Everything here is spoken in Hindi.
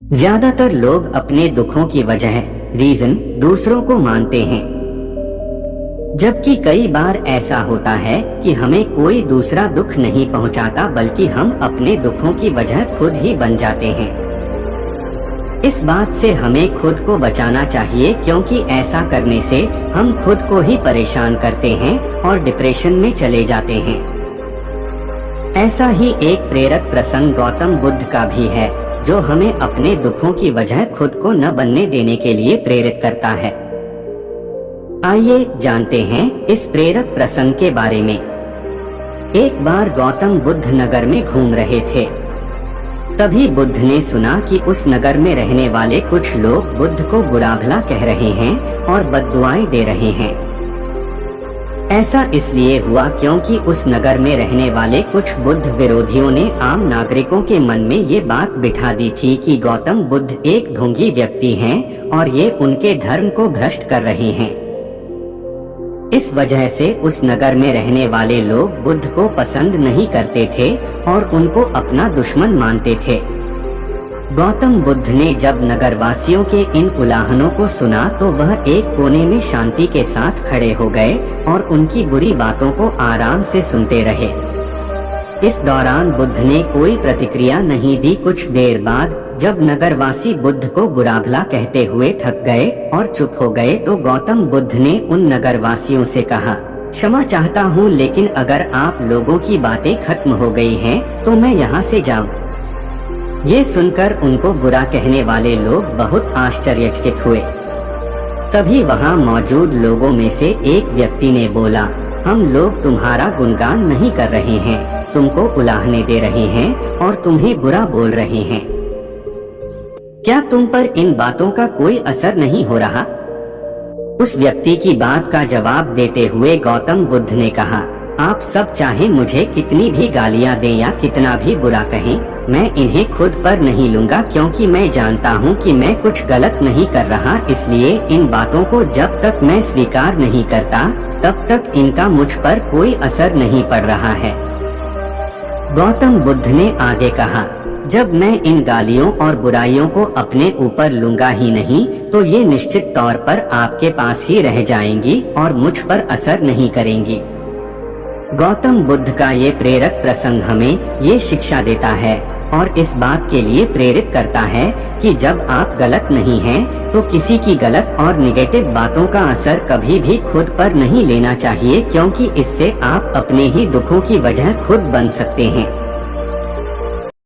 ज्यादातर लोग अपने दुखों की वजह रीजन दूसरों को मानते हैं, जबकि कई बार ऐसा होता है कि हमें कोई दूसरा दुख नहीं पहुंचाता बल्कि हम अपने दुखों की वजह खुद ही बन जाते हैं। इस बात से हमें खुद को बचाना चाहिए, क्योंकि ऐसा करने से हम खुद को ही परेशान करते हैं और डिप्रेशन में चले जाते हैं। ऐसा ही एक प्रेरक प्रसंग गौतम बुद्ध का भी है, जो हमें अपने दुखों की वजह खुद को न बनने देने के लिए प्रेरित करता है। आइए जानते हैं इस प्रेरक प्रसंग के बारे में। एक बार गौतम बुद्ध नगर में घूम रहे थे। तभी बुद्ध ने सुना कि उस नगर में रहने वाले कुछ लोग बुद्ध को बुरा भला कह रहे हैं और बद्दुआएं दे रहे हैं। ऐसा इसलिए हुआ क्योंकि उस नगर में रहने वाले कुछ बुद्ध विरोधियों ने आम नागरिकों के मन में ये बात बिठा दी थी कि गौतम बुद्ध एक ढोंगी व्यक्ति हैं और ये उनके धर्म को भ्रष्ट कर रहे हैं। इस वजह से उस नगर में रहने वाले लोग बुद्ध को पसंद नहीं करते थे और उनको अपना दुश्मन मानते थे। गौतम बुद्ध ने जब नगरवासियों के इन उलाहनों को सुना तो वह एक कोने में शांति के साथ खड़े हो गए और उनकी बुरी बातों को आराम से सुनते रहे। इस दौरान बुद्ध ने कोई प्रतिक्रिया नहीं दी। कुछ देर बाद जब नगरवासी बुद्ध को बुरा भला कहते हुए थक गए और चुप हो गए तो गौतम बुद्ध ने उन नगरवासियों से कहा, क्षमा चाहता हूँ, लेकिन अगर आप लोगों की बातें खत्म हो गई हैं तो मैं यहाँ से जाऊँ। ये सुनकर उनको बुरा कहने वाले लोग बहुत आश्चर्यचकित हुए। तभी वहाँ मौजूद लोगों में से एक व्यक्ति ने बोला, हम लोग तुम्हारा गुणगान नहीं कर रहे हैं, तुमको उलाहने दे रहे हैं और तुम्हें बुरा बोल रहे हैं। क्या तुम पर इन बातों का कोई असर नहीं हो रहा? उस व्यक्ति की बात का जवाब देते हुए गौतम बुद्ध ने कहा, आप सब चाहे मुझे कितनी भी गालियां दें या कितना भी बुरा कहें, मैं इन्हें खुद पर नहीं लूंगा, क्योंकि मैं जानता हूं कि मैं कुछ गलत नहीं कर रहा। इसलिए इन बातों को जब तक मैं स्वीकार नहीं करता तब तक इनका मुझ पर कोई असर नहीं पड़ रहा है। गौतम बुद्ध ने आगे कहा, जब मैं इन गालियों और बुराइयों को अपने ऊपर लूंगा ही नहीं तो ये निश्चित तौर पर आपके पास ही रह जाएंगी और मुझ पर असर नहीं करेंगी। गौतम बुद्ध का ये प्रेरक प्रसंग हमें ये शिक्षा देता है और इस बात के लिए प्रेरित करता है कि जब आप गलत नहीं हैं तो किसी की गलत और निगेटिव बातों का असर कभी भी खुद पर नहीं लेना चाहिए, क्योंकि इससे आप अपने ही दुखों की वजह खुद बन सकते हैं।